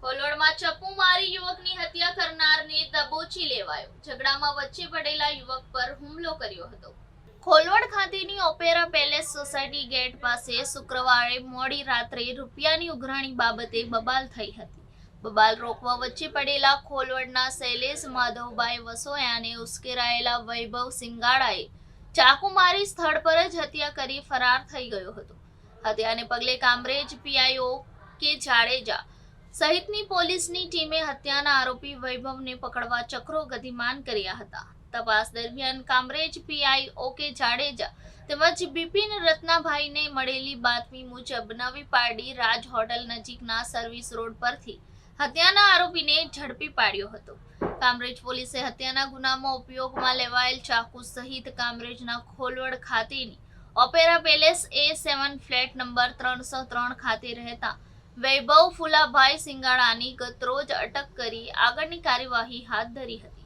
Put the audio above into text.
કોલોડમાં ચપ્પુ મારી યુવકની હત્યા કરનારને દબોચી લેવાયો. ઝઘડામાં વચ્ચે પડેલા યુવક પર હુમલો કર્યો હતો. ખોલવડ ખાતેની ઓપેરા પેલેસ સોસાયટી ગેટ પાસે શુક્રવારે મોડી રાત્રે રૂપિયાની ઉઘરાણી બાબતે બબાલ થઈ હતી. બબાલ રોકવા વચ્ચે પડેલા ખોલવડના શૈલેષ માધવભાઈ વસોયાને ઉશ્કેરાયેલા વૈભવ સિંગાડાએ ચાકુ મારી સ્થળ પર જ હત્યા કરી ફરાર થઈ ગયો હતો. હત્યાને પગલે કામરેજ પીઆઈઓ કે જાડેજા સહિતની પોલીસની ટીમે હત્યાના આરોપી વૈભવને પકડવા ચક્રો ગતિમાન કર્યા હતા. તપાસ દરમિયાન કામરેજ પીઆઈ ઓકે જાડેજા તેમજ બિપિન રત્નાભાઈને મળેલી બાતમી મુજબ નવી પારડી રાજ હોટલ નજીકના સર્વિસ રોડ પરથી હત્યાના આરોપીને ઝડપી પાડ્યો હતો. કામરેજ પોલીસે હત્યાના ગુનામાં ઉપયોગમાં લેવાયેલ ચાકુ સહિત કામરેજના ખોલવડ ખાતેની opera palace A7 flat number 303 ખાતે રહેતા વૈભવ ફુલાભાઈ સિંગાડાની ગતરોજ અટક કરી આગળની કાર્યવાહી હાથ ધરી હતી.